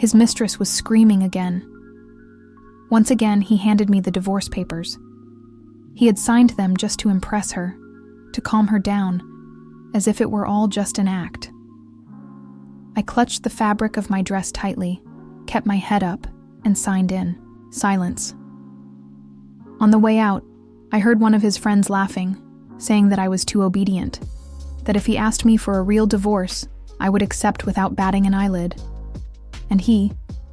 His mistress was screaming again. Once again, he handed me the divorce papers. He had signed them just to impress her, to calm her down, as if it were all just an act. I clutched the fabric of my dress tightly, kept my head up, and signed in. Silence. On the way out, I heard one of his friends laughing, saying that I was too obedient, that if he asked me for a real divorce, I would accept without batting an eyelid. And he,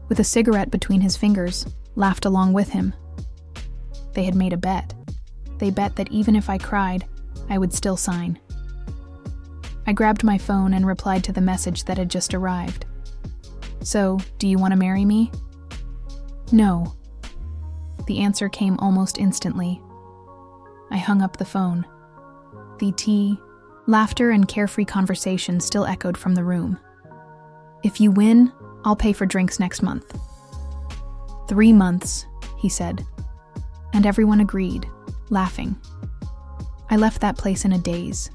with a cigarette between his fingers, laughed along with him. They had made a bet. They bet that even if I cried, I would still sign. I grabbed my phone and replied to the message that had just arrived. "So, do you want to marry me?" "No." The answer came almost instantly. I hung up the phone. The tea, laughter, and carefree conversation still echoed from the room. "If you win, I'll pay for drinks next month." 3 months, he said. And everyone agreed, laughing. I left that place in a daze.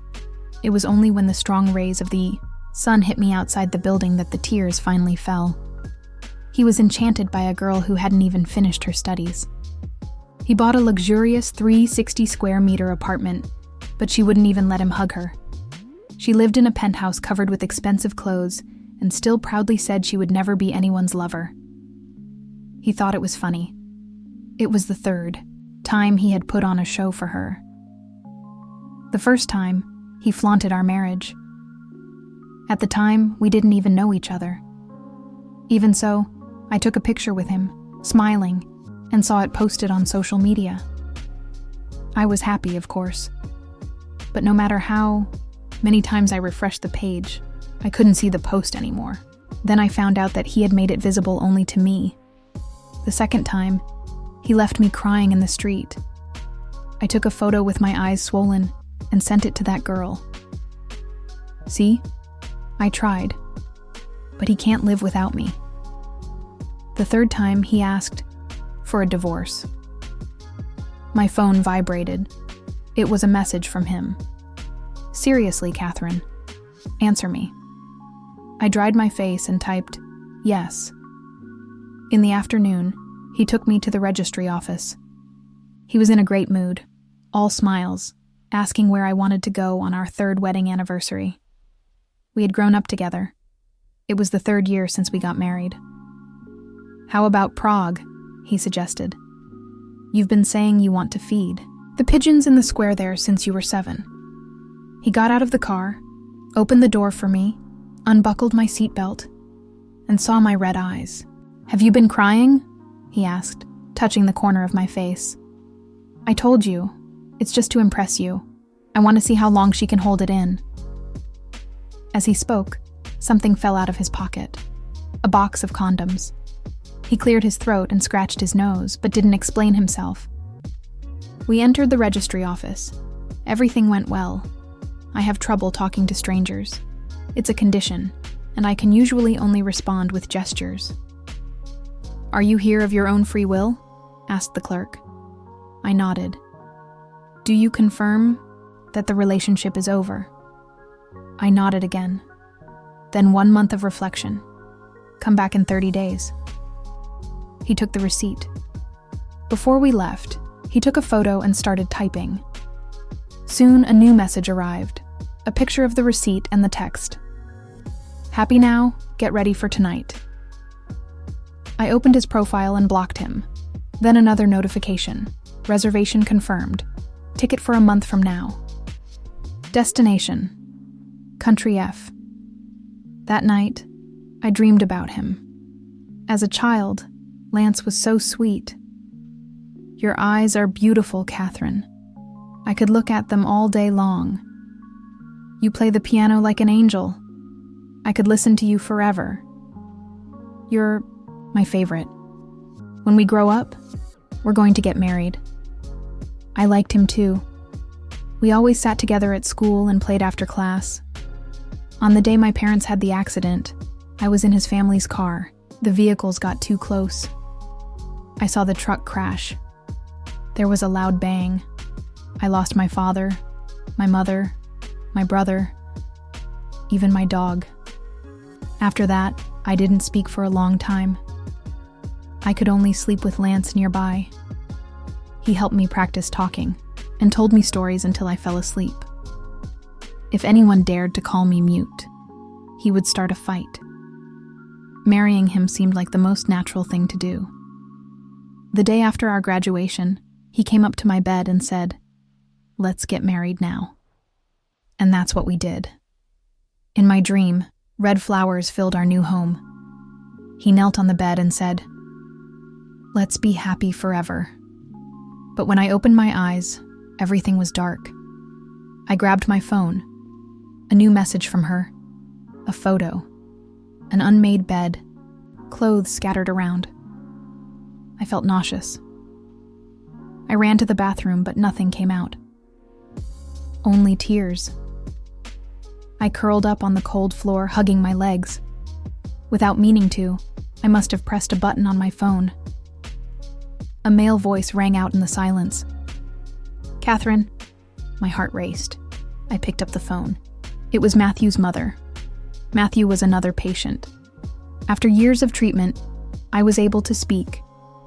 It was only when the strong rays of the sun hit me outside the building that the tears finally fell. He was enchanted by a girl who hadn't even finished her studies. He bought a luxurious 360-square-meter apartment, but she wouldn't even let him hug her. She lived in a penthouse covered with expensive clothes and still proudly said she would never be anyone's lover. He thought it was funny. It was the third time he had put on a show for her. The first time, he flaunted our marriage. At the time, we didn't even know each other. Even so, I took a picture with him, smiling, and saw it posted on social media. I was happy, of course. But no matter how many times I refreshed the page, I couldn't see the post anymore. Then I found out that he had made it visible only to me. The second time, he left me crying in the street. I took a photo with my eyes swollen and sent it to that girl. "See? I tried. But he can't live without me." The third time, he asked for a divorce. My phone vibrated. It was a message from him. "Seriously, Catherine, answer me." I dried my face and typed, "Yes." In the afternoon, he took me to the registry office. He was in a great mood, all smiles, asking where I wanted to go on our 3rd wedding anniversary. We had grown up together. It was the 3rd year since we got married. "How about Prague?" he suggested. "You've been saying you want to feed the pigeons in the square there since you were 7. He got out of the car, opened the door for me, unbuckled my seatbelt, and saw my red eyes. "Have you been crying?" he asked, touching the corner of my face. "I told you. It's just to impress you. I want to see how long she can hold it in." As he spoke, something fell out of his pocket. A box of condoms. He cleared his throat and scratched his nose, but didn't explain himself. We entered the registry office. Everything went well. I have trouble talking to strangers. It's a condition, and I can usually only respond with gestures. "Are you here of your own free will?" asked the clerk. I nodded. "Do you confirm that the relationship is over?" I nodded again. Then 1 month of reflection. "Come back in 30 days. He took the receipt. Before we left, he took a photo and started typing. Soon a new message arrived, a picture of the receipt and the text. "Happy now? Get ready for tonight." I opened his profile and blocked him. Then another notification. Reservation confirmed. Ticket for a month from now. Destination: Country F. That night, I dreamed about him. As a child, Lance was so sweet. "Your eyes are beautiful, Catherine. I could look at them all day long. You play the piano like an angel. I could listen to you forever. You're my favorite. When we grow up, we're going to get married." I liked him too. We always sat together at school and played after class. On the day my parents had the accident, I was in his family's car. The vehicles got too close. I saw the truck crash. There was a loud bang. I lost my father, my mother, my brother, even my dog. After that, I didn't speak for a long time. I could only sleep with Lance nearby. He helped me practice talking and told me stories until I fell asleep. If anyone dared to call me mute, he would start a fight. Marrying him seemed like the most natural thing to do. The day after our graduation, he came up to my bed and said, "Let's get married now." And that's what we did. In my dream, red flowers filled our new home. He knelt on the bed and said, "Let's be happy forever." But when I opened my eyes, everything was dark. I grabbed my phone. A new message from her. A photo. An unmade bed. Clothes scattered around. I felt nauseous. I ran to the bathroom, but nothing came out. Only tears. I curled up on the cold floor, hugging my legs. Without meaning to, I must have pressed a button on my phone. A male voice rang out in the silence. "Catherine." My heart raced. I picked up the phone. It was Matthew's mother. Matthew was another patient. After years of treatment, I was able to speak,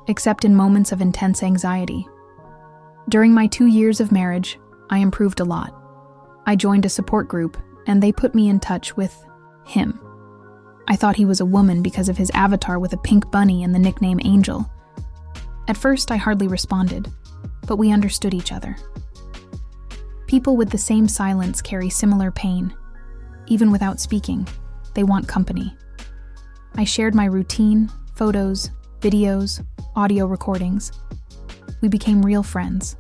except in moments of intense anxiety. During my 2 years of marriage, I improved a lot. I joined a support group, and they put me in touch with him. I thought he was a woman because of his avatar with a pink bunny and the nickname Angel. At first, I hardly responded, but we understood each other. People with the same silence carry similar pain. Even without speaking, they want company. I shared my routine, photos, videos, audio recordings. We became real friends.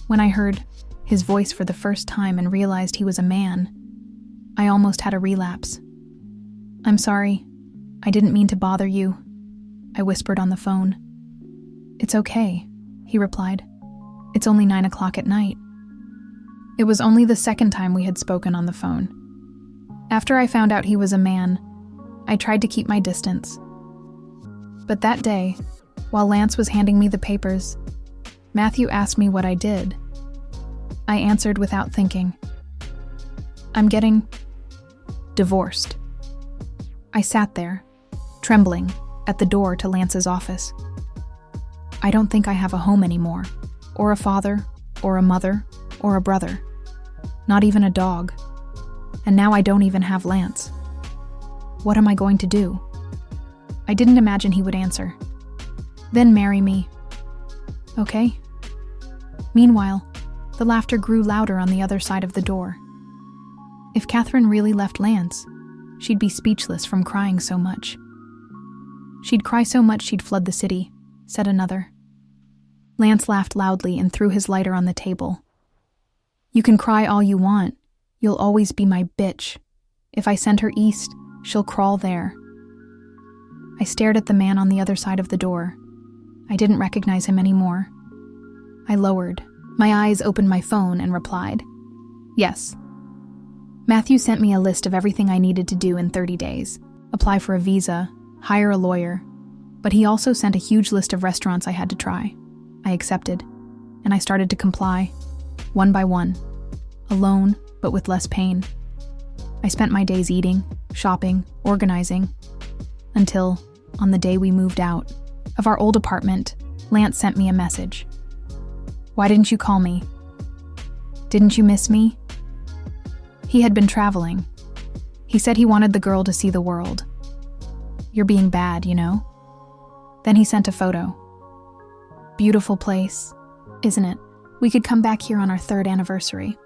When I heard his voice for the first time and realized he was a man, I almost had a relapse. "I'm sorry. I didn't mean to bother you," I whispered on the phone. "It's okay," he replied. "It's only 9 o'clock at night." It was only the second time we had spoken on the phone. After I found out he was a man, I tried to keep my distance. But that day, while Lance was handing me the papers, Matthew asked me what I did. I answered without thinking. "I'm getting divorced." I sat there, trembling, at the door to Lance's office. "I don't think I have a home anymore, or a father, or a mother, or a brother. Not even a dog. And now I don't even have Lance. What am I going to do?" I didn't imagine he would answer. "Then marry me." "Okay." Meanwhile, the laughter grew louder on the other side of the door. If Catherine really left Lance, she'd be speechless from crying so much. "She'd cry so much she'd flood the city," said another. Lance laughed loudly and threw his lighter on the table. "You can cry all you want. You'll always be my bitch. If I send her east, she'll crawl there." I stared at the man on the other side of the door. I didn't recognize him anymore. I lowered. My eyes opened my phone and replied, "Yes." Matthew sent me a list of everything I needed to do in 30 days. Apply for a visa, hire a lawyer, but he also sent a huge list of restaurants I had to try. I accepted, and I started to comply, one by one, alone, but with less pain. I spent my days eating, shopping, organizing, until, on the day we moved out of our old apartment, Lance sent me a message. "Why didn't you call me? Didn't you miss me?" He had been traveling. He said he wanted the girl to see the world. "You're being bad, you know?" Then he sent a photo. "Beautiful place, isn't it? We could come back here on our 3rd anniversary."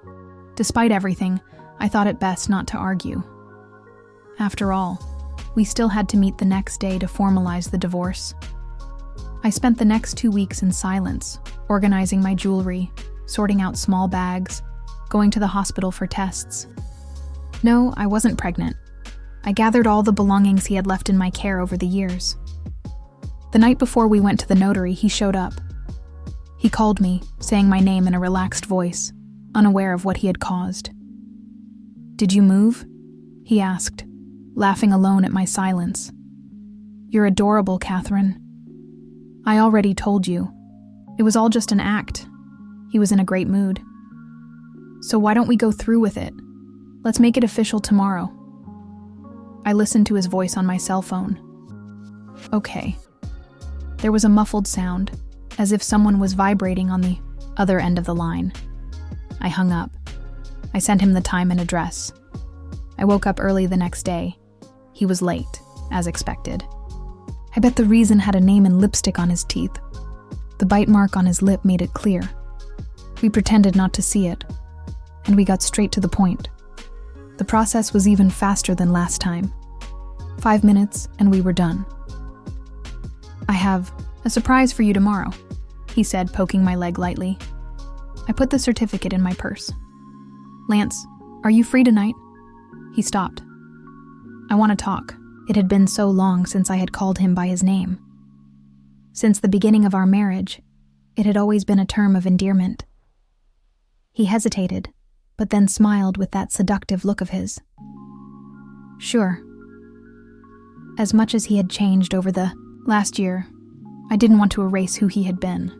Despite everything, I thought it best not to argue. After all, we still had to meet the next day to formalize the divorce. I spent the next 2 weeks in silence, organizing my jewelry, sorting out small bags, going to the hospital for tests. No, I wasn't pregnant. I gathered all the belongings he had left in my care over the years. The night before we went to the notary, he showed up. He called me, saying my name in a relaxed voice, unaware of what he had caused. "Did you move?" he asked, laughing alone at my silence. "You're adorable, Catherine." "I already told you. It was all just an act." He was in a great mood. "So why don't we go through with it? Let's make it official tomorrow." I listened to his voice on my cell phone. Okay. There was a muffled sound, as if someone was vibrating on the other end of the line. I hung up. I sent him the time and address. I woke up early the next day. He was late, as expected. I bet the reason had a name and lipstick on his teeth. The bite mark on his lip made it clear. We pretended not to see it, and we got straight to the point. The process was even faster than last time. 5 minutes, and we were done. I have a surprise for you tomorrow, he said, poking my leg lightly. I put the certificate in my purse. Lance, are you free tonight? He stopped. I want to talk. It had been so long since I had called him by his name. Since the beginning of our marriage, it had always been a term of endearment. He hesitated, but then smiled with that seductive look of his. Sure. As much as he had changed over the last year, I didn't want to erase who he had been.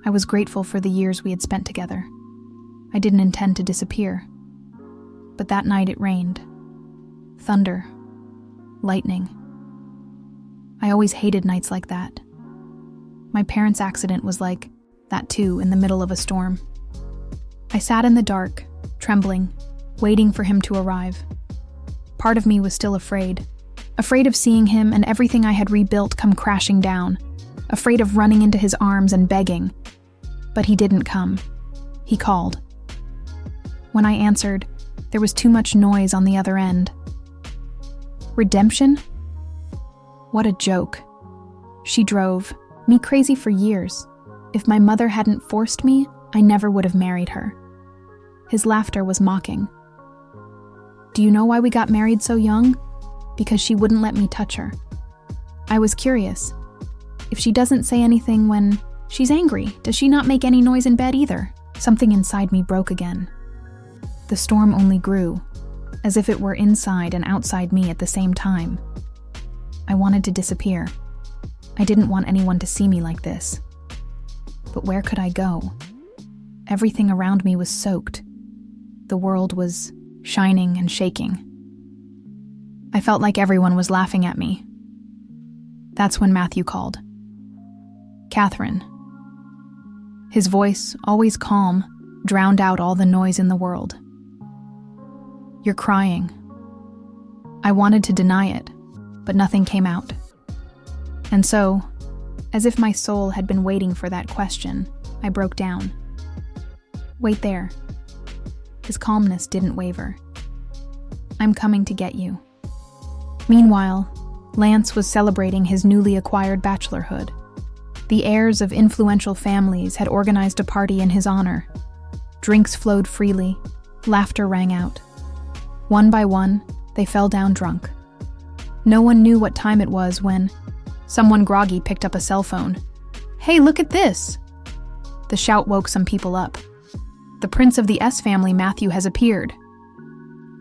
I was grateful for the years we had spent together. I didn't intend to disappear. But that night it rained. Thunder. Lightning. I always hated nights like that. My parents' accident was like that too, in the middle of a storm. I sat in the dark, trembling, waiting for him to arrive. Part of me was still afraid of seeing him and everything I had rebuilt come crashing down, afraid of running into his arms and begging. But he didn't come. He called. When I answered, there was too much noise on the other end. Redemption? What a joke. She drove me crazy for years. If my mother hadn't forced me, I never would have married her. His laughter was mocking. Do you know why we got married so young? Because she wouldn't let me touch her. I was curious. If she doesn't say anything when she's angry, does she not make any noise in bed either? Something inside me broke again. The storm only grew, as if it were inside and outside me at the same time. I wanted to disappear. I didn't want anyone to see me like this. But where could I go? Everything around me was soaked. The world was shining and shaking. I felt like everyone was laughing at me. That's when Matthew called. Catherine. His voice, always calm, drowned out all the noise in the world. You're crying. I wanted to deny it, but nothing came out. And so, as if my soul had been waiting for that question, I broke down. Wait there. His calmness didn't waver. I'm coming to get you. Meanwhile, Lance was celebrating his newly acquired bachelorhood. The heirs of influential families had organized a party in his honor. Drinks flowed freely, laughter rang out. One by one, they fell down drunk. No one knew what time it was when someone groggy picked up a cell phone. Hey, look at this! The shout woke some people up. The prince of the S family, Matthew, has appeared.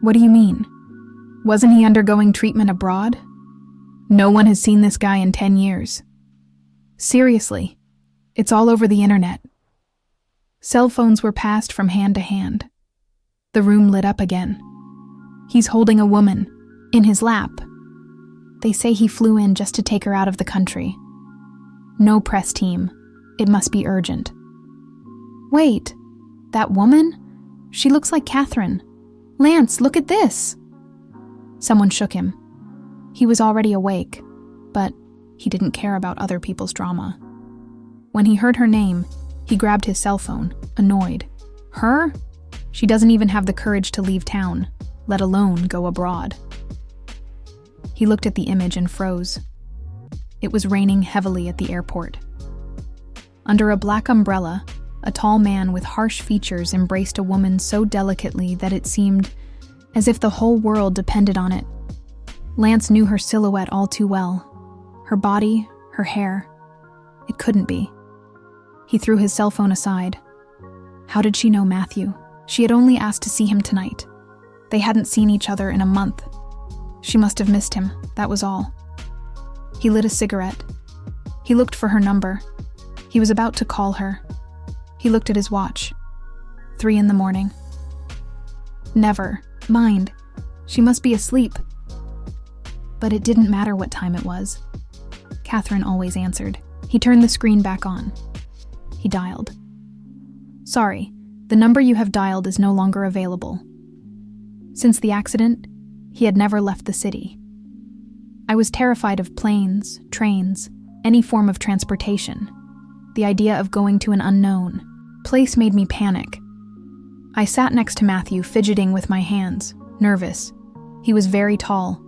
What do you mean? Wasn't he undergoing treatment abroad? No one has seen this guy in 10 years. Seriously, it's all over the internet. Cell phones were passed from hand to hand. The room lit up again. He's holding a woman, in his lap. They say he flew in just to take her out of the country. No press team. It must be urgent. Wait, that woman? She looks like Catherine. Lance, look at this! Someone shook him. He was already awake, but he didn't care about other people's drama. When he heard her name, he grabbed his cell phone, annoyed. Her? She doesn't even have the courage to leave town, let alone go abroad. He looked at the image and froze. It was raining heavily at the airport. Under a black umbrella, a tall man with harsh features embraced a woman so delicately that it seemed as if the whole world depended on it. Lance knew her silhouette all too well. Her body, her hair. It couldn't be. He threw his cell phone aside. How did she know Matthew? She had only asked to see him tonight. They hadn't seen each other in a month. She must have missed him, that was all. He lit a cigarette. He looked for her number. He was about to call her. He looked at his watch. 3 a.m. Never. Mind. She must be asleep. but it didn't matter what time it was. Catherine always answered. He turned the screen back on. He dialed. "Sorry, the number you have dialed is no longer available." Since the accident, he had never left the city. I was terrified of planes, trains, any form of transportation. The idea of going to an unknown place made me panic. I sat next to Matthew, fidgeting with my hands, nervous. He was very tall.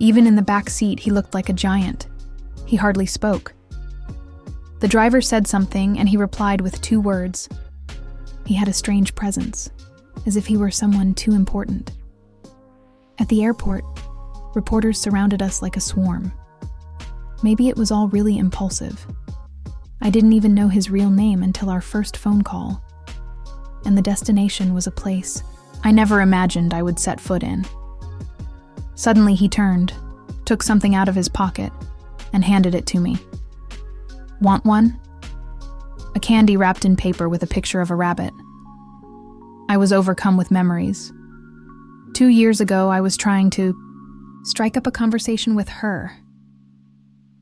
Even in the back seat, he looked like a giant. He hardly spoke. The driver said something, and he replied with 2 words. He had a strange presence, as if he were someone too important. At the airport, reporters surrounded us like a swarm. Maybe it was all really impulsive. I didn't even know his real name until our first phone call. And the destination was a place I never imagined I would set foot in. Suddenly he turned, took something out of his pocket, and handed it to me. "Want one?" A candy wrapped in paper with a picture of a rabbit. I was overcome with memories. 2 years ago, I was trying to strike up a conversation with her.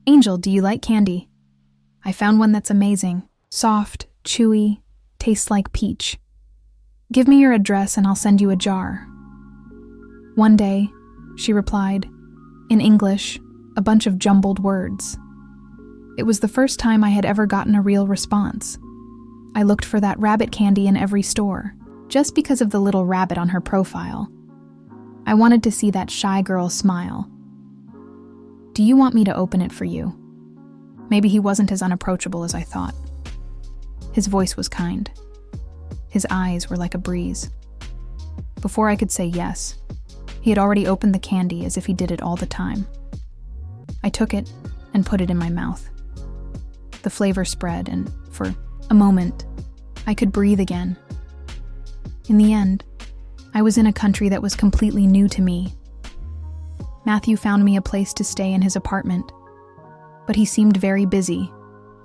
"Angel, do you like candy? I found one that's amazing. Soft, chewy, tastes like peach. Give me your address and I'll send you a jar." "One day," she replied, in English, a bunch of jumbled words. It was the first time I had ever gotten a real response. I looked for that rabbit candy in every store, just because of the little rabbit on her profile. I wanted to see that shy girl smile. "Do you want me to open it for you?" Maybe he wasn't as unapproachable as I thought. His voice was kind. His eyes were like a breeze. Before I could say yes, he had already opened the candy as if he did it all the time. I took it and put it in my mouth. The flavor spread, and for a moment, I could breathe again. In the end, I was in a country that was completely new to me. Matthew found me a place to stay in his apartment, but he seemed very busy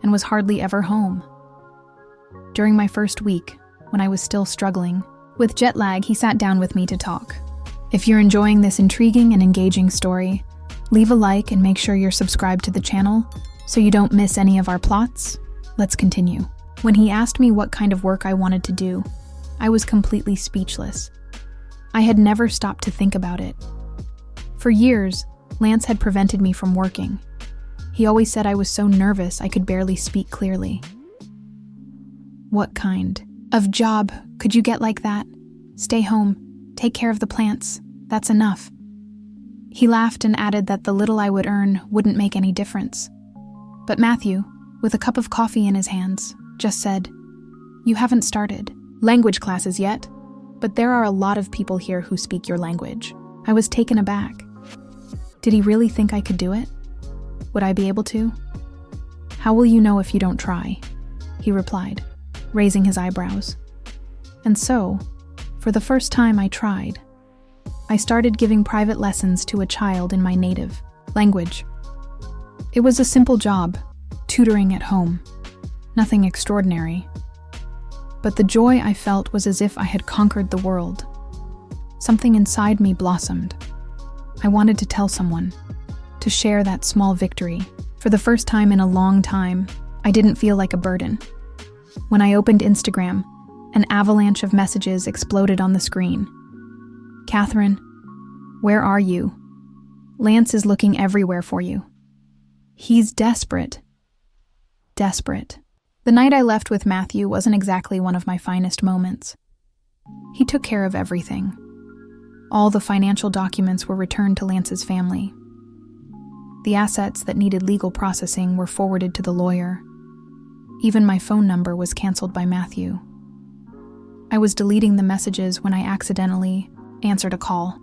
and was hardly ever home. During my first week, when I was still struggling with jet lag, he sat down with me to talk. If you're enjoying this intriguing and engaging story, leave a like and make sure you're subscribed to the channel so you don't miss any of our plots. Let's continue. When he asked me what kind of work I wanted to do, I was completely speechless. I had never stopped to think about it. For years, Lance had prevented me from working. He always said I was so nervous I could barely speak clearly. "What kind of job could you get like that? Stay home, take care of the plants, that's enough." He laughed and added that the little I would earn wouldn't make any difference. But Matthew, with a cup of coffee in his hands, just said, "You haven't started language classes yet, but there are a lot of people here who speak your language." I was taken aback. Did he really think I could do it? Would I be able to? "How will you know if you don't try?" he replied, raising his eyebrows. And so, for the first time, I tried. I started giving private lessons to a child in my native language. It was a simple job, tutoring at home. Nothing extraordinary. But the joy I felt was as if I had conquered the world. Something inside me blossomed. I wanted to tell someone, to share that small victory. For the first time in a long time, I didn't feel like a burden. When I opened Instagram, an avalanche of messages exploded on the screen. "Catherine, where are you? Lance is looking everywhere for you. He's desperate." Desperate. The night I left with Matthew wasn't exactly one of my finest moments. He took care of everything. All the financial documents were returned to Lance's family. The assets that needed legal processing were forwarded to the lawyer. Even my phone number was canceled by Matthew. I was deleting the messages when I accidentally answered a call.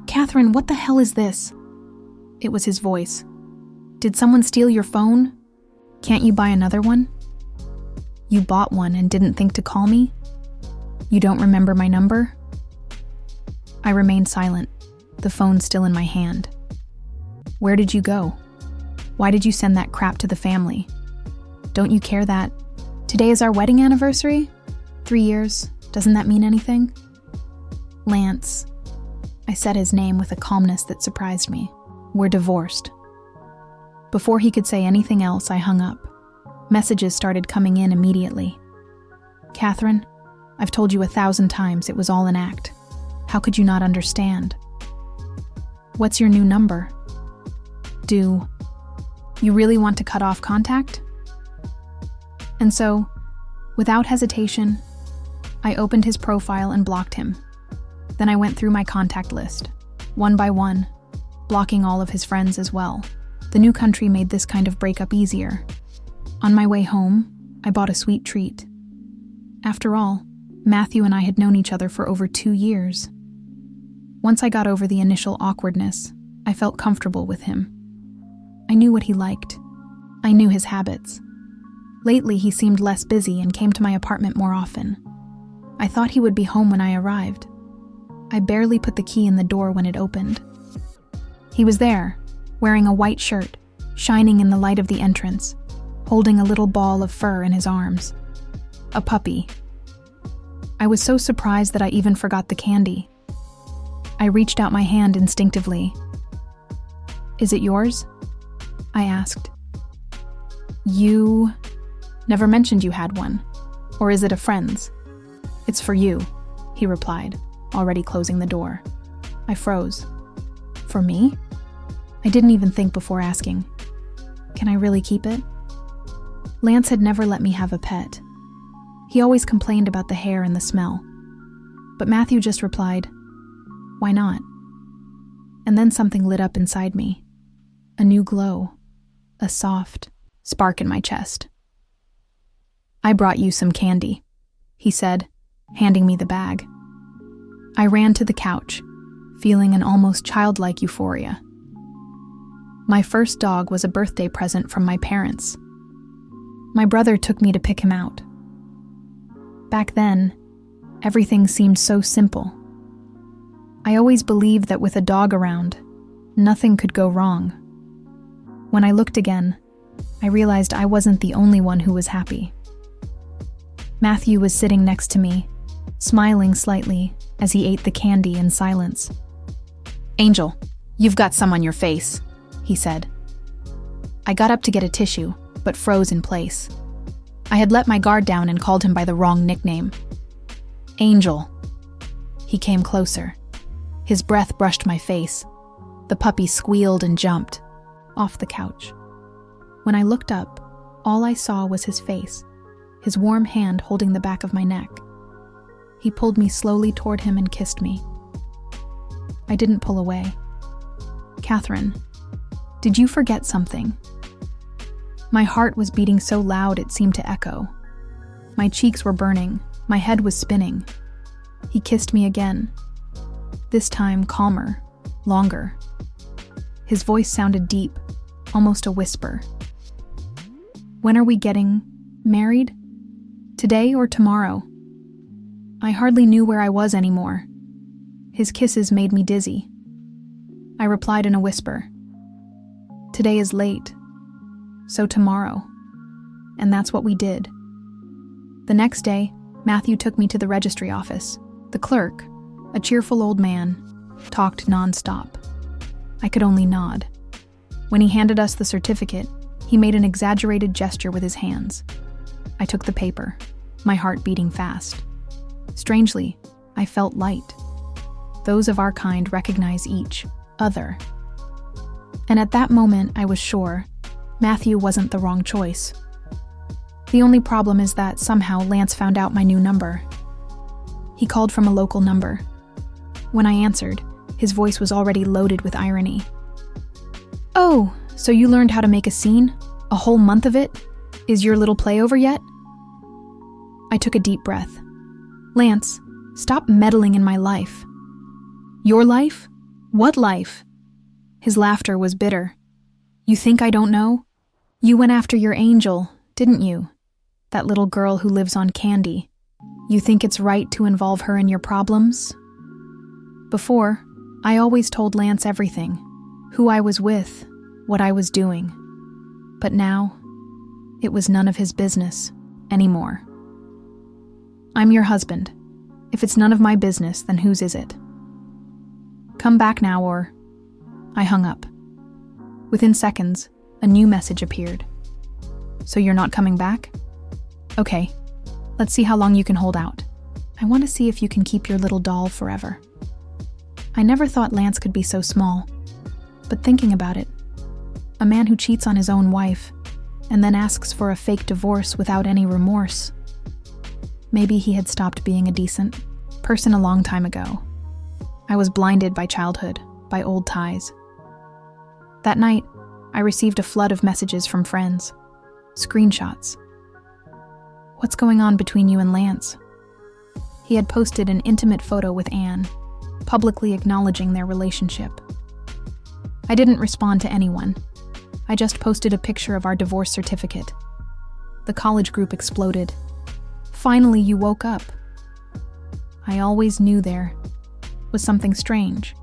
"Catherine, what the hell is this?" It was his voice. "Did someone steal your phone? Can't you buy another one? You bought one and didn't think to call me? You don't remember my number?" I remained silent, the phone still in my hand. "Where did you go? Why did you send that crap to the family? Don't you care that today is our wedding anniversary? 3 years, doesn't that mean anything?" "Lance." I said his name with a calmness that surprised me. We're divorced. Before he could say anything else, I hung up. Messages started coming in immediately. Catherine, I've told you 1,000 times it was all an act. How could you not understand? What's your new number? Do you really want to cut off contact? And so, without hesitation, I opened his profile and blocked him. Then I went through my contact list, one by one, blocking all of his friends as well. The new country made this kind of breakup easier. On my way home, I bought a sweet treat. After all, Matthew and I had known each other for over 2 years. Once I got over the initial awkwardness, I felt comfortable with him. I knew what he liked. I knew his habits. Lately, he seemed less busy and came to my apartment more often. I thought he would be home when I arrived. I barely put the key in the door when it opened. He was there, wearing a white shirt, shining in the light of the entrance, holding a little ball of fur in his arms. A puppy. I was so surprised that I even forgot the candy. I reached out my hand instinctively. "Is it yours?" I asked. "You never mentioned you had one. Or is it a friend's?" "It's for you," he replied, already closing the door. I froze. "For me?" I didn't even think before asking. "Can I really keep it?" Lance had never let me have a pet. He always complained about the hair and the smell. But Matthew just replied, "Why not?" And then something lit up inside me. A new glow. A soft spark in my chest. "I brought you some candy," he said, handing me the bag. I ran to the couch, feeling an almost childlike euphoria. My first dog was a birthday present from my parents. My brother took me to pick him out. Back then, everything seemed so simple. I always believed that with a dog around, nothing could go wrong. When I looked again, I realized I wasn't the only one who was happy. Matthew was sitting next to me, smiling slightly as he ate the candy in silence. "Angel, you've got some on your face," he said. I got up to get a tissue, but froze in place. I had let my guard down and called him by the wrong nickname. "Angel." He came closer. His breath brushed my face. The puppy squealed and jumped off the couch. When I looked up, all I saw was his face, his warm hand holding the back of my neck. He pulled me slowly toward him and kissed me. I didn't pull away. "Catherine, did you forget something?" My heart was beating so loud it seemed to echo. My cheeks were burning, my head was spinning. He kissed me again, this time calmer, longer. His voice sounded deep, almost a whisper. "When are we getting married? Today or tomorrow?" I hardly knew where I was anymore. His kisses made me dizzy. I replied in a whisper. "Today is late, so tomorrow." And that's what we did. The next day, Matthew took me to the registry office. The clerk, a cheerful old man, talked nonstop. I could only nod. When he handed us the certificate, he made an exaggerated gesture with his hands. I took the paper, my heart beating fast. Strangely, I felt light. Those of our kind recognize each other. And at that moment, I was sure Matthew wasn't the wrong choice. The only problem is that somehow Lance found out my new number. He called from a local number. When I answered, his voice was already loaded with irony. "Oh, so you learned how to make a scene? A whole month of it? Is your little play over yet?" I took a deep breath. "Lance, stop meddling in my life." "Your life? What life?" His laughter was bitter. "You think I don't know? You went after your angel, didn't you? That little girl who lives on candy. You think it's right to involve her in your problems?" Before, I always told Lance everything, who I was with, what I was doing. But now, it was none of his business anymore. "I'm your husband. If it's none of my business, then whose is it? Come back now or..." I hung up. Within seconds, a new message appeared. So you're not coming back? Okay, let's see how long you can hold out. I want to see if you can keep your little doll forever. I never thought Lance could be so small, but thinking about it, a man who cheats on his own wife and then asks for a fake divorce without any remorse. Maybe he had stopped being a decent person a long time ago. I was blinded by childhood, by old ties. That night, I received a flood of messages from friends, screenshots. What's going on between you and Lance? He had posted an intimate photo with Anne, publicly acknowledging their relationship. I didn't respond to anyone. I just posted a picture of our divorce certificate. The college group exploded. Finally, you woke up. I always knew there was something strange.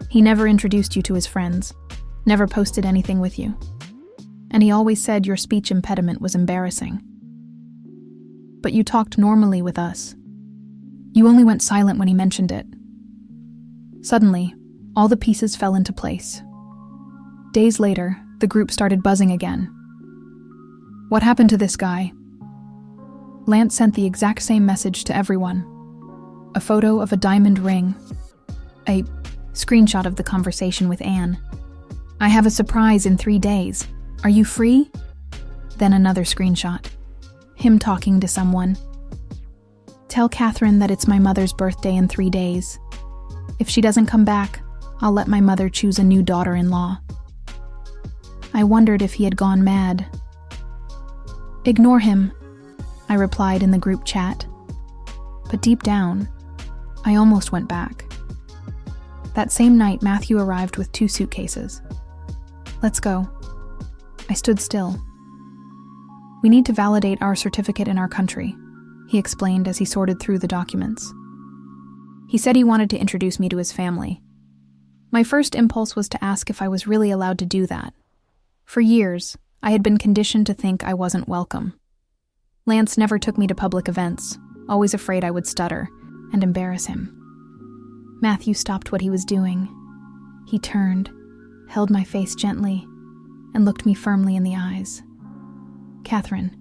He never introduced you to his friends, never posted anything with you. And he always said your speech impediment was embarrassing. But you talked normally with us. You only went silent when he mentioned it. Suddenly, all the pieces fell into place. Days later, the group started buzzing again. What happened to this guy? Lance sent the exact same message to everyone. A photo of a diamond ring. A screenshot of the conversation with Anne. I have a surprise in 3 days. Are you free? Then another screenshot. Him talking to someone. Tell Catherine that it's my mother's birthday in 3 days. If she doesn't come back, I'll let my mother choose a new daughter-in-law. I wondered if he had gone mad. Ignore him, I replied in the group chat. But deep down, I almost went back. That same night, Matthew arrived with 2 suitcases. Let's go. I stood still. We need to validate our certificate in our country, he explained as he sorted through the documents. He said he wanted to introduce me to his family. My first impulse was to ask if I was really allowed to do that. For years, I had been conditioned to think I wasn't welcome. Lance never took me to public events, always afraid I would stutter and embarrass him. Matthew stopped what he was doing. He turned, held my face gently, and looked me firmly in the eyes. Catherine,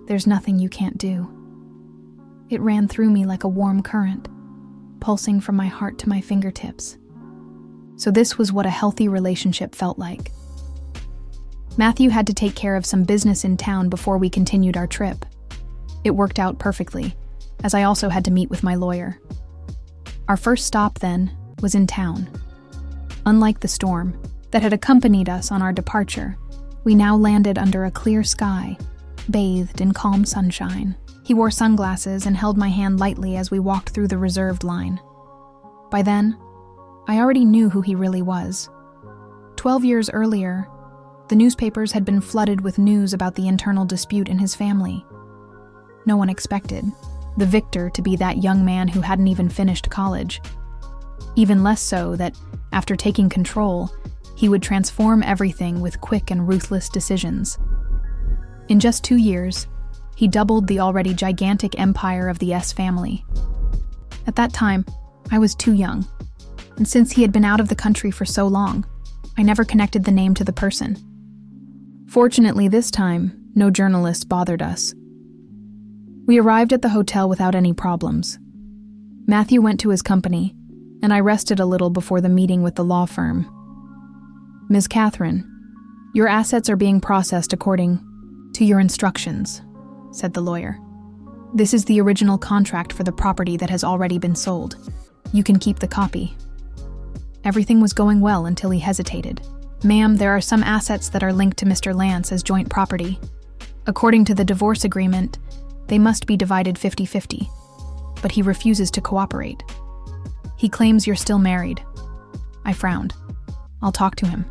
there's nothing you can't do. It ran through me like a warm current, pulsing from my heart to my fingertips. So this was what a healthy relationship felt like. Matthew had to take care of some business in town before we continued our trip. It worked out perfectly, as I also had to meet with my lawyer. Our first stop, then, was in town. Unlike the storm that had accompanied us on our departure, we now landed under a clear sky, bathed in calm sunshine. He wore sunglasses and held my hand lightly as we walked through the reserved line. By then, I already knew who he really was. 12 years earlier, the newspapers had been flooded with news about the internal dispute in his family. No one expected the victor to be that young man who hadn't even finished college. Even less so that, after taking control, he would transform everything with quick and ruthless decisions. In just 2 years, he doubled the already gigantic empire of the S family. At that time, I was too young, and since he had been out of the country for so long, I never connected the name to the person. Fortunately, this time, no journalists bothered us. We arrived at the hotel without any problems. Matthew went to his company, and I rested a little before the meeting with the law firm. Ms. Catherine, your assets are being processed according to your instructions, said the lawyer. This is the original contract for the property that has already been sold. You can keep the copy. Everything was going well until he hesitated. Ma'am, there are some assets that are linked to Mr. Lance as joint property. According to the divorce agreement, they must be divided 50-50, but he refuses to cooperate. He claims you're still married. I frowned. I'll talk to him.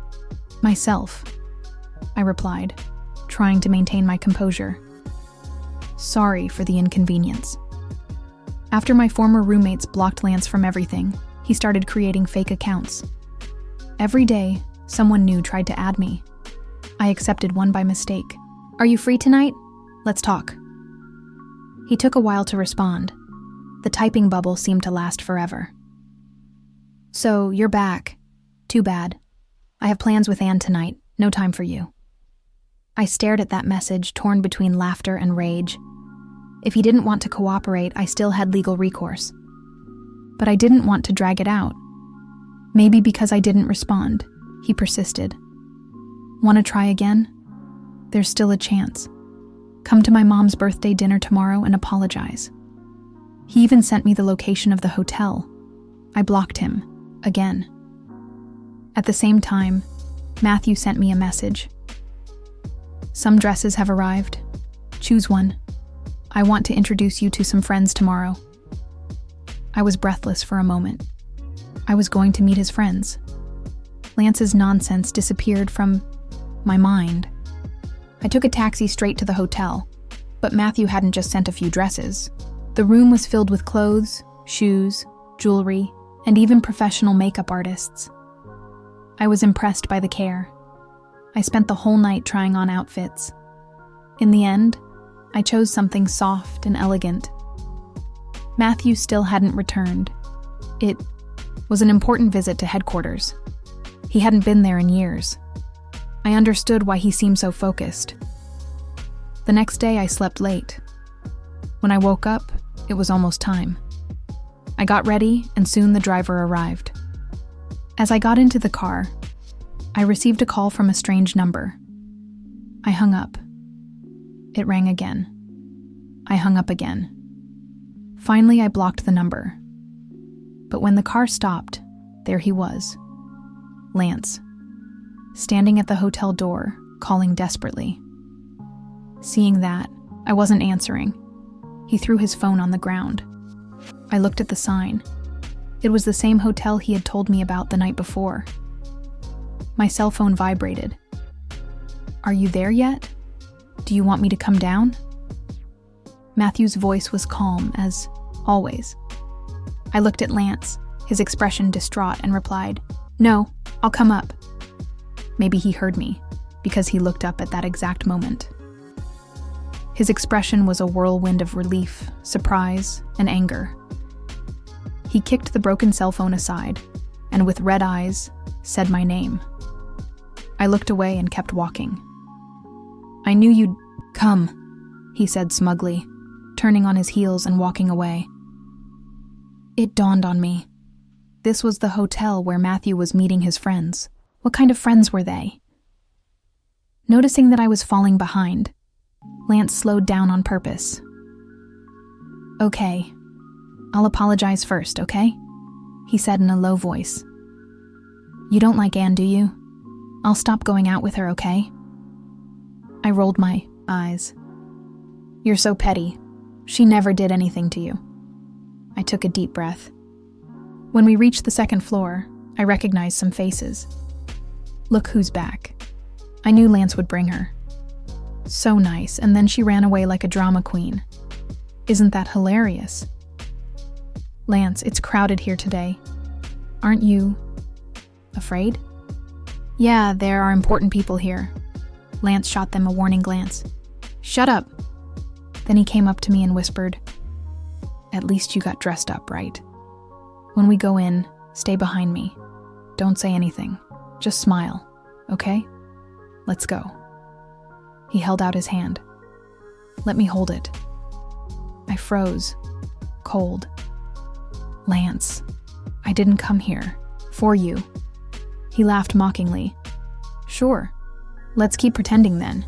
Myself, I replied, trying to maintain my composure. Sorry for the inconvenience. After my former roommates blocked Lance from everything, he started creating fake accounts. Every day, someone new tried to add me. I accepted one by mistake. Are you free tonight? Let's talk. He took a while to respond. The typing bubble seemed to last forever. So, you're back. Too bad. I have plans with Anne tonight. No time for you. I stared at that message, torn between laughter and rage. If he didn't want to cooperate, I still had legal recourse. But I didn't want to drag it out. Maybe because I didn't respond, he persisted. Want to try again? There's still a chance. Come to my mom's birthday dinner tomorrow and apologize. He even sent me the location of the hotel. I blocked him, again. At the same time, Matthew sent me a message. Some dresses have arrived. Choose one. I want to introduce you to some friends tomorrow. I was breathless for a moment. I was going to meet his friends. Lance's nonsense disappeared from my mind. I took a taxi straight to the hotel, but Matthew hadn't just sent a few dresses. The room was filled with clothes, shoes, jewelry, and even professional makeup artists. I was impressed by the care. I spent the whole night trying on outfits. In the end, I chose something soft and elegant. Matthew still hadn't returned. It was an important visit to headquarters. He hadn't been there in years. I understood why he seemed so focused. The next day, I slept late. When I woke up, it was almost time. I got ready, and soon the driver arrived. As I got into the car, I received a call from a strange number. I hung up. It rang again. I hung up again. Finally, I blocked the number. But when the car stopped, there he was. Lance, standing at the hotel door, calling desperately. Seeing that, I wasn't answering. He threw his phone on the ground. I looked at the sign. It was the same hotel he had told me about the night before. My cell phone vibrated. Are you there yet? Do you want me to come down? Matthew's voice was calm, as always. I looked at Lance, his expression distraught, and replied, No, I'll come up. Maybe he heard me, because he looked up at that exact moment. His expression was a whirlwind of relief, surprise, and anger. He kicked the broken cell phone aside, and with red eyes, said my name. I looked away and kept walking. I knew you'd come, he said smugly, turning on his heels and walking away. It dawned on me. This was the hotel where Matthew was meeting his friends. What kind of friends were they? Noticing that I was falling behind, Lance slowed down on purpose. Okay, I'll apologize first, okay? He said in a low voice. You don't like Anne, do you? I'll stop going out with her, okay? I rolled my eyes. You're so petty. She never did anything to you. I took a deep breath. When we reached the second floor, I recognized some faces. Look who's back. I knew Lance would bring her. So nice, and then she ran away like a drama queen. Isn't that hilarious? Lance, it's crowded here today. Aren't you afraid? Yeah, there are important people here. Lance shot them a warning glance. Shut up. Then he came up to me and whispered, At least you got dressed up, right? When we go in, stay behind me. Don't say anything. Just smile, okay? Let's go. He held out his hand. Let me hold it. I froze, cold. Lance, I didn't come here for you. He laughed mockingly. Sure, let's keep pretending then.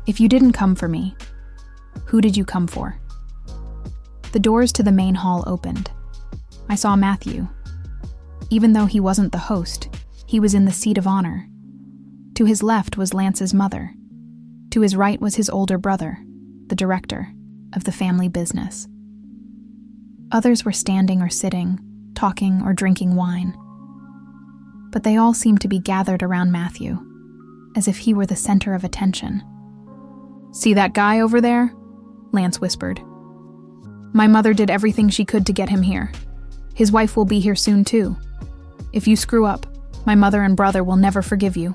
If you didn't come for me, who did you come for? The doors to the main hall opened. I saw Matthew. Even though he wasn't the host, he was in the seat of honor. To his left was Lance's mother. To his right was his older brother, the director of the family business. Others were standing or sitting, talking or drinking wine. But they all seemed to be gathered around Matthew, as if he were the center of attention. See that guy over there? Lance whispered. My mother did everything she could to get him here. His wife will be here soon too. If you screw up, my mother and brother will never forgive you.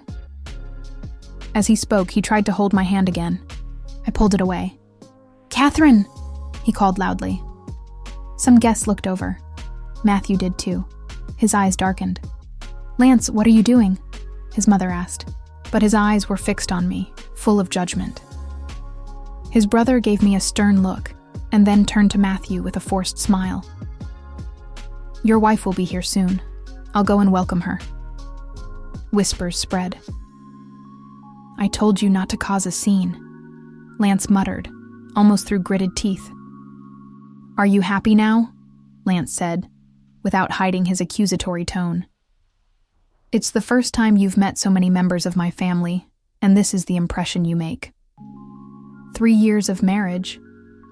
As he spoke, he tried to hold my hand again. I pulled it away. Catherine, he called loudly. Some guests looked over. Matthew did too. His eyes darkened. Lance, what are you doing? his mother asked, but his eyes were fixed on me, full of judgment. His brother gave me a stern look and then turned to Matthew with a forced smile. "Your wife will be here soon. I'll go and welcome her." Whispers spread. "I told you not to cause a scene," Lance muttered, almost through gritted teeth. "Are you happy now?" Lance said, without hiding his accusatory tone. "It's the first time you've met so many members of my family, and this is the impression you make." 3 years of marriage,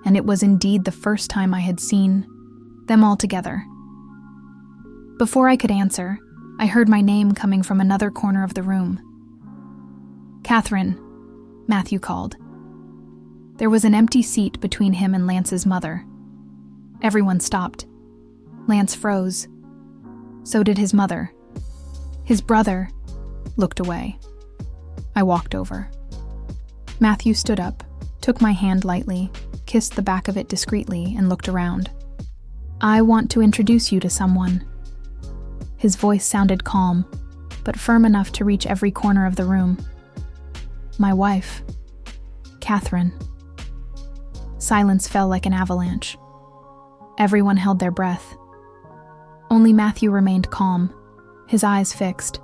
and it was indeed the first time I had seen them all together. Before I could answer, I heard my name coming from another corner of the room. "Catherine," Matthew called. There was an empty seat between him and Lance's mother. Everyone stopped. Lance froze. So did his mother. His brother looked away. I walked over. Matthew stood up, took my hand lightly, kissed the back of it discreetly, and looked around. "I want to introduce you to someone." His voice sounded calm, but firm enough to reach every corner of the room. "My wife, Catherine." Silence fell like an avalanche. Everyone held their breath. Only Matthew remained calm, his eyes fixed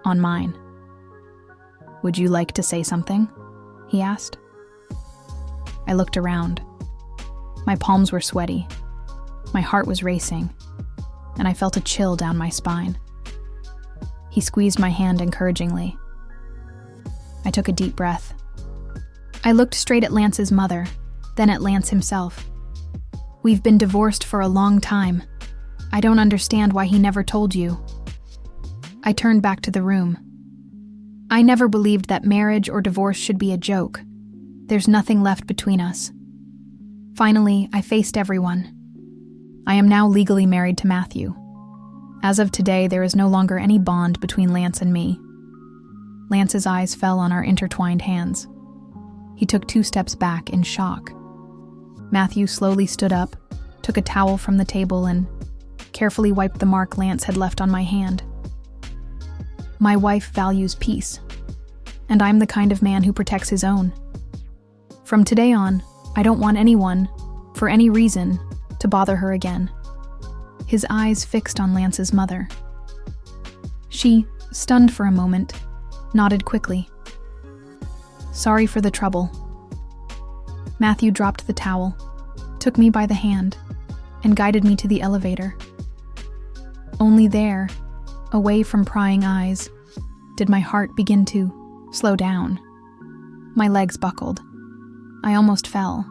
on mine. "Would you like to say something?" he asked. I looked around. My palms were sweaty. My heart was racing, and I felt a chill down my spine. He squeezed my hand encouragingly. I took a deep breath. I looked straight at Lance's mother, then at Lance himself. "We've been divorced for a long time. I don't understand why he never told you." I turned back to the room. I never believed that marriage or divorce should be a joke. There's nothing left between us. Finally, I faced everyone. I am now legally married to Matthew. As of today, there is no longer any bond between Lance and me. Lance's eyes fell on our intertwined hands. He took 2 steps back in shock. Matthew slowly stood up, took a towel from the table, and carefully wiped the mark Lance had left on my hand. "My wife values peace, and I'm the kind of man who protects his own. From today on, I don't want anyone, for any reason, to bother her again." His eyes fixed on Lance's mother. She, stunned for a moment, nodded quickly. "Sorry for the trouble." Matthew dropped the towel, took me by the hand, and guided me to the elevator. Only there, away from prying eyes, did my heart begin to slow down. My legs buckled. I almost fell,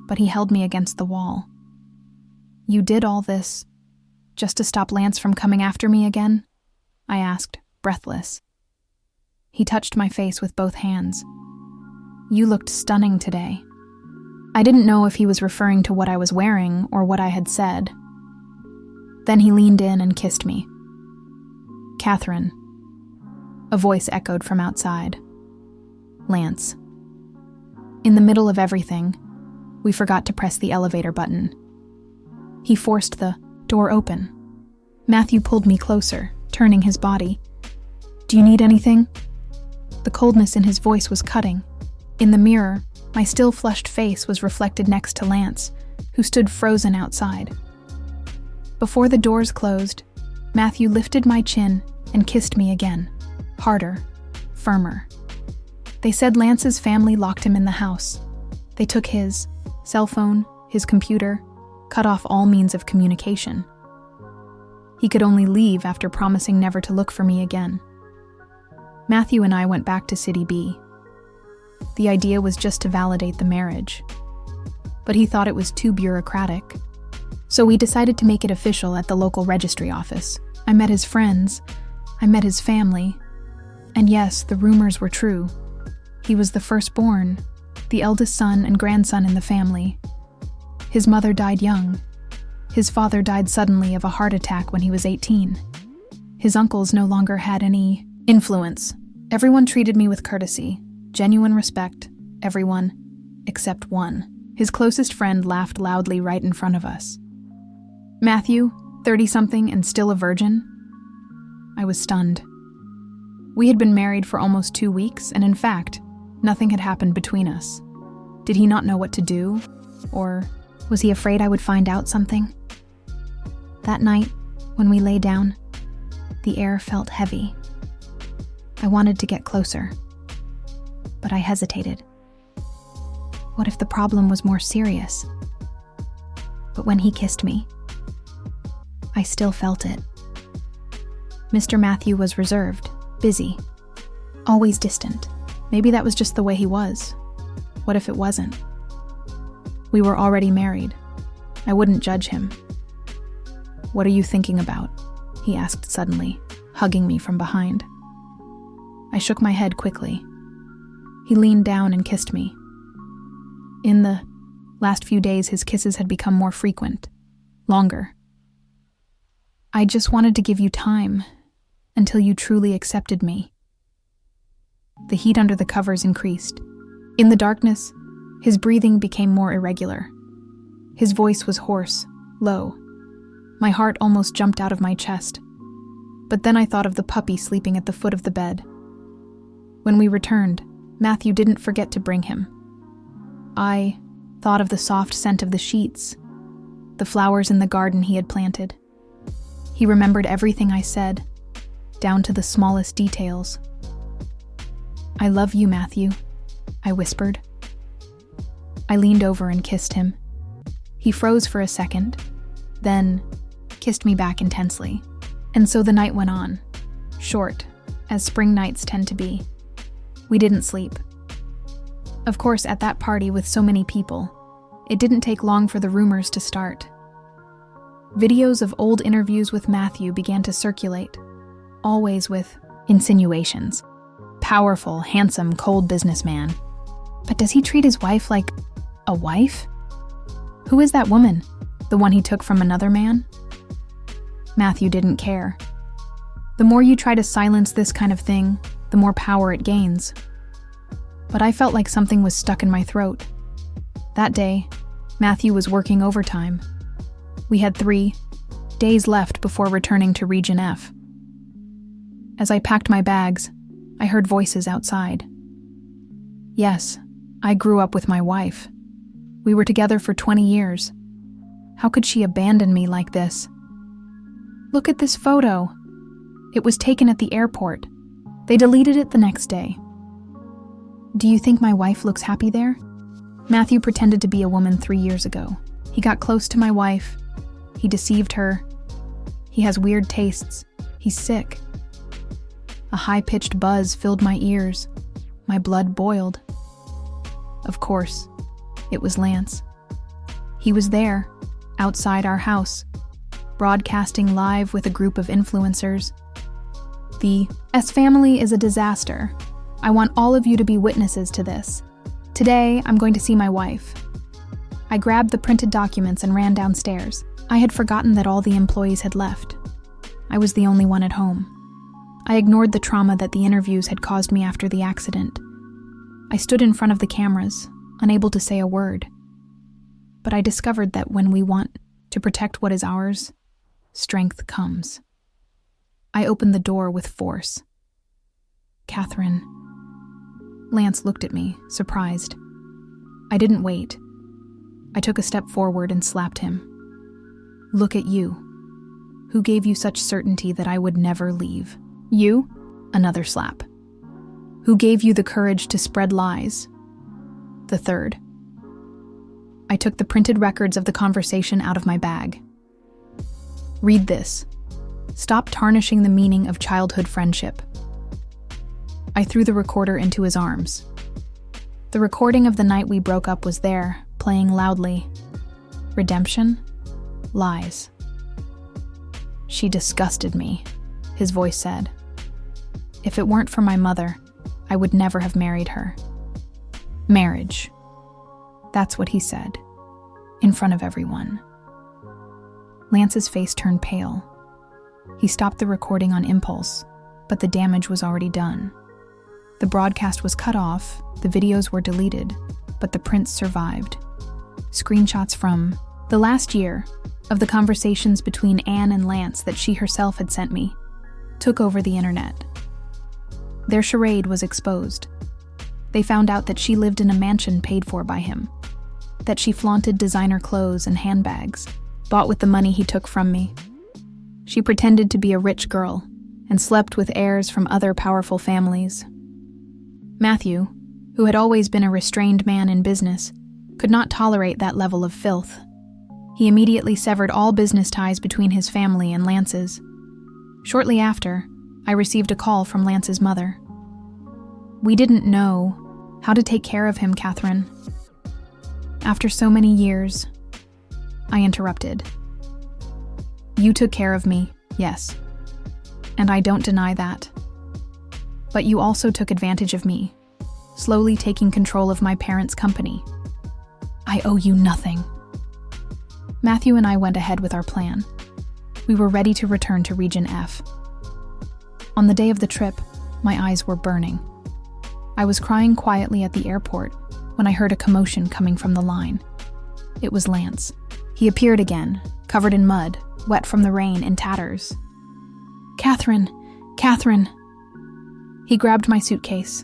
but he held me against the wall. "You did all this just to stop Lance from coming after me again?" I asked, breathless. He touched my face with both hands. "You looked stunning today." I didn't know if he was referring to what I was wearing or what I had said. Then he leaned in and kissed me. "Catherine." A voice echoed from outside. "Lance." In the middle of everything, we forgot to press the elevator button. He forced the door open. Matthew pulled me closer, turning his body. "Do you need anything?" The coldness in his voice was cutting. In the mirror, my still flushed face was reflected next to Lance, who stood frozen outside. Before the doors closed, Matthew lifted my chin and kissed me again, harder, firmer. They said Lance's family locked him in the house. They took his cell phone, his computer, cut off all means of communication. He could only leave after promising never to look for me again. Matthew and I went back to City B. The idea was just to validate the marriage, but he thought it was too bureaucratic. So we decided to make it official at the local registry office. I met his friends, I met his family, and yes, the rumors were true. He was the firstborn, the eldest son and grandson in the family. His mother died young. His father died suddenly of a heart attack when he was 18. His uncles no longer had any influence. Everyone treated me with courtesy, genuine respect, everyone except one. His closest friend laughed loudly right in front of us. Matthew, 30-something and still a virgin? I was stunned. We had been married for almost 2 weeks, and in fact, nothing had happened between us. Did he not know what to do? Or was he afraid I would find out something? That night, when we lay down, the air felt heavy. I wanted to get closer, but I hesitated. What if the problem was more serious? But when he kissed me, I still felt it. Mr. Matthew was reserved, busy, always distant. Maybe that was just the way he was. What if it wasn't? We were already married. I wouldn't judge him. "What are you thinking about?" he asked suddenly, hugging me from behind. I shook my head quickly. He leaned down and kissed me. In the last few days, his kisses had become more frequent, longer. "I just wanted to give you time until you truly accepted me." The heat under the covers increased. In the darkness, his breathing became more irregular. His voice was hoarse, low. My heart almost jumped out of my chest. But then I thought of the puppy sleeping at the foot of the bed. When we returned, Matthew didn't forget to bring him. I thought of the soft scent of the sheets, the flowers in the garden he had planted. He remembered everything I said, down to the smallest details. "I love you, Matthew," I whispered. I leaned over and kissed him. He froze for a second, then kissed me back intensely. And so the night went on, short, as spring nights tend to be. We didn't sleep. Of course, at that party with so many people, it didn't take long for the rumors to start. Videos of old interviews with Matthew began to circulate, always with insinuations. Powerful, handsome, cold businessman. But does he treat his wife like a wife? Who is that woman? The one he took from another man? Matthew didn't care. The more you try to silence this kind of thing, the more power it gains. But I felt like something was stuck in my throat. That day, Matthew was working overtime. We had 3 days left before returning to Region F. As I packed my bags, I heard voices outside. Yes, I grew up with my wife. We were together for 20 years. How could she abandon me like this? Look at this photo. It was taken at the airport. They deleted it the next day. Do you think my wife looks happy there? Matthew pretended to be a woman 3 years ago. He got close to my wife. He deceived her. He has weird tastes. He's sick. A high-pitched buzz filled my ears. My blood boiled. Of course, it was Lance. He was there, outside our house, broadcasting live with a group of influencers. The S family is a disaster. I want all of you to be witnesses to this. Today, I'm going to see my wife. I grabbed the printed documents and ran downstairs. I had forgotten that all the employees had left. I was the only one at home. I ignored the trauma that the interviews had caused me after the accident. I stood in front of the cameras, unable to say a word. But I discovered that when we want to protect what is ours, strength comes. I opened the door with force. "Catherine." Lance looked at me, surprised. I didn't wait. I took a step forward and slapped him. "Look at you. Who gave you such certainty that I would never leave? You?" Another slap. "Who gave you the courage to spread lies?" The third. I took the printed records of the conversation out of my bag. "Read this. Stop tarnishing the meaning of childhood friendship." I threw the recorder into his arms. The recording of the night we broke up was there, playing loudly. Redemption? Lies. "She disgusted me," his voice said. "If it weren't for my mother, I would never have married her." Marriage. That's what he said, in front of everyone. Lance's face turned pale. He stopped the recording on impulse, but the damage was already done. The broadcast was cut off, the videos were deleted, but the prints survived. Screenshots from the last year of the conversations between Anne and Lance that she herself had sent me took over the internet. Their charade was exposed. They found out that she lived in a mansion paid for by him, that she flaunted designer clothes and handbags, bought with the money he took from me. She pretended to be a rich girl and slept with heirs from other powerful families. Matthew, who had always been a restrained man in business, could not tolerate that level of filth. He immediately severed all business ties between his family and Lance's. Shortly after, I received a call from Lance's mother. We didn't know how to take care of him, Catherine. After so many years, I interrupted. You took care of me, yes, and I don't deny that. But you also took advantage of me, slowly taking control of my parents' company. I owe you nothing. Matthew and I went ahead with our plan. We were ready to return to Region F. On the day of the trip, my eyes were burning. I was crying quietly at the airport when I heard a commotion coming from the line. It was Lance. He appeared again, covered in mud, wet from the rain, in tatters. Catherine! Catherine! He grabbed my suitcase.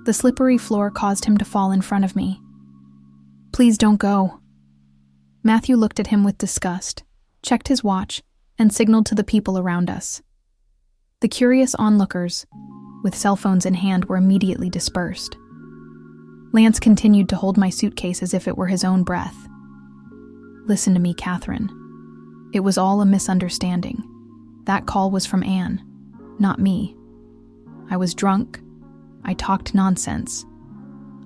The slippery floor caused him to fall in front of me. Please don't go. Matthew looked at him with disgust, checked his watch, and signaled to the people around us. The curious onlookers, with cell phones in hand, were immediately dispersed. Lance continued to hold my suitcase as if it were his own breath. Listen to me, Catherine. It was all a misunderstanding. That call was from Anne, not me. I was drunk. I talked nonsense.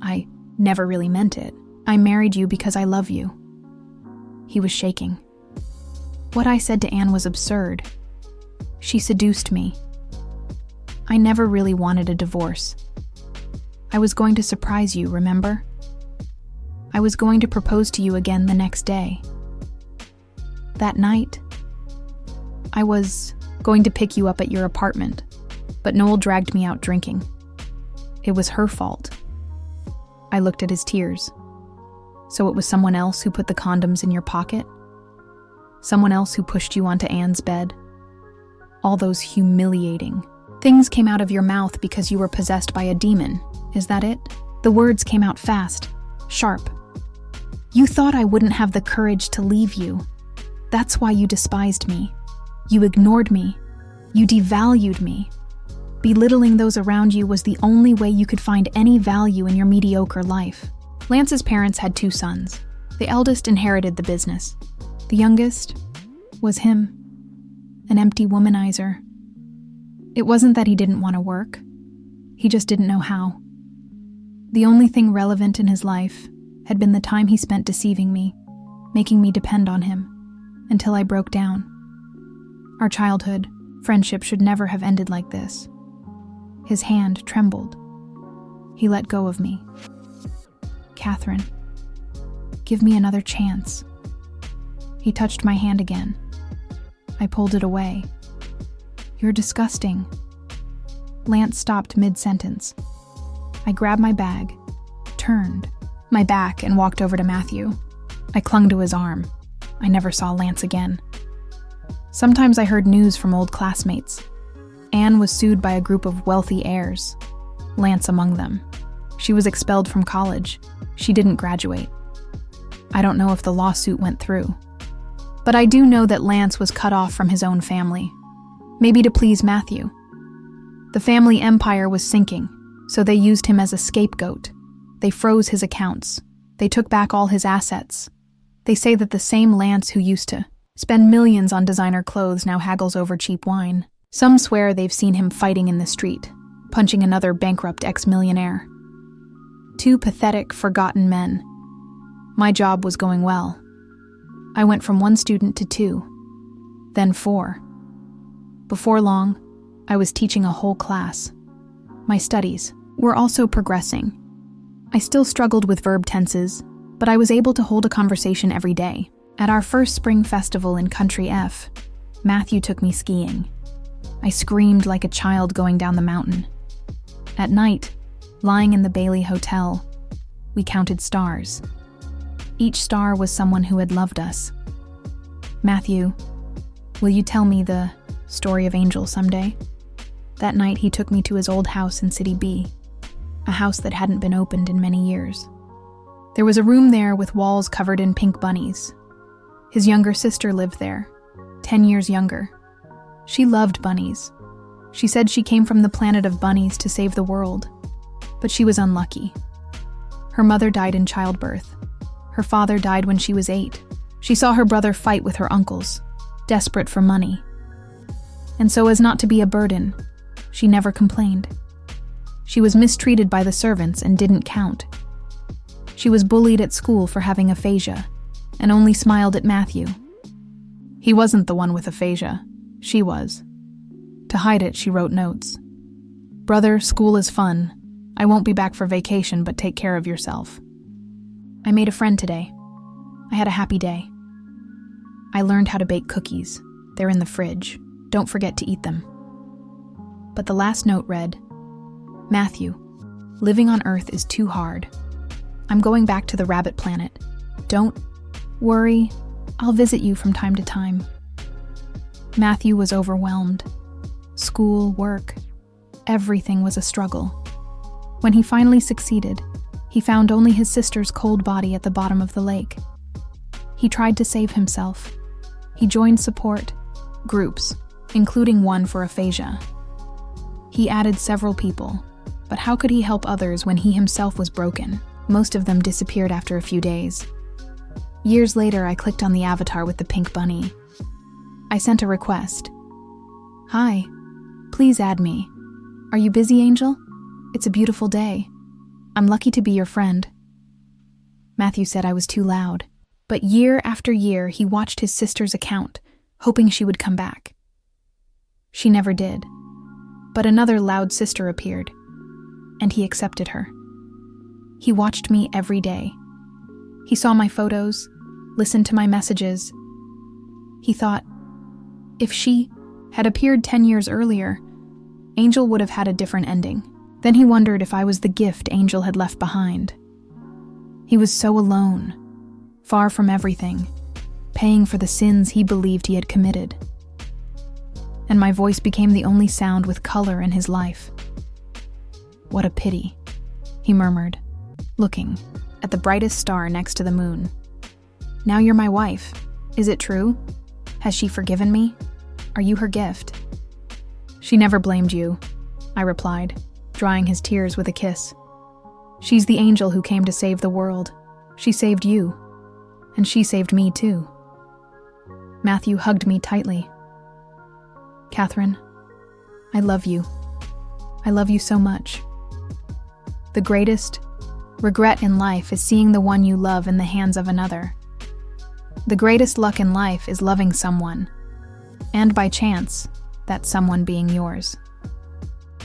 I never really meant it. I married you because I love you. He was shaking. What I said to Anne was absurd. She seduced me. I never really wanted a divorce. I was going to surprise you, remember? I was going to propose to you again the next day. That night, I was going to pick you up at your apartment, but Noel dragged me out drinking. It was her fault. I looked at his tears. So it was someone else who put the condoms in your pocket? Someone else who pushed you onto Anne's bed? All those humiliating things came out of your mouth because you were possessed by a demon, is that it? The words came out fast, sharp. You thought I wouldn't have the courage to leave you. That's why you despised me. You ignored me. You devalued me. Belittling those around you was the only way you could find any value in your mediocre life. Lance's parents had 2 sons. The eldest inherited the business. The youngest was him, an empty womanizer. It wasn't that he didn't want to work. He just didn't know how. The only thing relevant in his life had been the time he spent deceiving me, making me depend on him, until I broke down. Our childhood, friendship should never have ended like this. His hand trembled. He let go of me. Catherine, give me another chance. He touched my hand again. I pulled it away. You're disgusting. Lance stopped mid-sentence. I grabbed my bag, turned my back, and walked over to Matthew. I clung to his arm. I never saw Lance again. Sometimes I heard news from old classmates. Anne was sued by a group of wealthy heirs, Lance among them. She was expelled from college. She didn't graduate. I don't know if the lawsuit went through. But I do know that Lance was cut off from his own family, maybe to please Matthew. The family empire was sinking, so they used him as a scapegoat. They froze his accounts. They took back all his assets. They say that the same Lance who used to spend millions on designer clothes now haggles over cheap wine. Some swear they've seen him fighting in the street, punching another bankrupt ex-millionaire. 2 pathetic, forgotten men. My job was going well. I went from 1 student to 2, then 4. Before long, I was teaching a whole class. My studies were also progressing. I still struggled with verb tenses, but I was able to hold a conversation every day. At our first spring festival in Country F, Matthew took me skiing. I screamed like a child going down the mountain. At night, lying in the Bailey Hotel, we counted stars. Each star was someone who had loved us. Matthew, will you tell me the story of Angel someday? That night, he took me to his old house in City B, a house that hadn't been opened in many years. There was a room there with walls covered in pink bunnies. His younger sister lived there, 10 years younger. She loved bunnies. She said she came from the planet of bunnies to save the world, but she was unlucky. Her mother died in childbirth. Her father died when she was 8. She saw her brother fight with her uncles, desperate for money. And so as not to be a burden, she never complained. She was mistreated by the servants and didn't count. She was bullied at school for having aphasia and only smiled at Matthew. He wasn't the one with aphasia. She was. To hide it, she wrote notes. "Brother, school is fun. I won't be back for vacation, but take care of yourself. I made a friend today. I had a happy day. I learned how to bake cookies. They're in the fridge. Don't forget to eat them." But the last note read, "Matthew, living on Earth is too hard. I'm going back to the rabbit planet. Don't worry, I'll visit you from time to time." Matthew was overwhelmed. School, work, everything was a struggle. When he finally succeeded, he found only his sister's cold body at the bottom of the lake. He tried to save himself. He joined support groups, including one for aphasia. He added several people, but how could he help others when he himself was broken? Most of them disappeared after a few days. Years later, I clicked on the avatar with the pink bunny. I sent a request. "Hi, please add me. Are you busy, Angel? It's a beautiful day. I'm lucky to be your friend." Matthew said I was too loud, but year after year he watched his sister's account, hoping she would come back. She never did, but another loud sister appeared, and he accepted her. He watched me every day. He saw my photos, listened to my messages. He thought, if she had appeared 10 years earlier, Angel would have had a different ending. Then he wondered if I was the gift Angel had left behind. He was so alone, far from everything, paying for the sins he believed he had committed. And my voice became the only sound with color in his life. "What a pity," he murmured, looking at the brightest star next to the moon. "Now you're my wife. Is it true? Has she forgiven me? Are you her gift?" "She never blamed you," I replied, drying his tears with a kiss. "She's the angel who came to save the world. She saved you, and she saved me too." Matthew hugged me tightly. "Catherine, I love you. I love you so much. The greatest regret in life is seeing the one you love in the hands of another. The greatest luck in life is loving someone, and by chance, that someone being yours."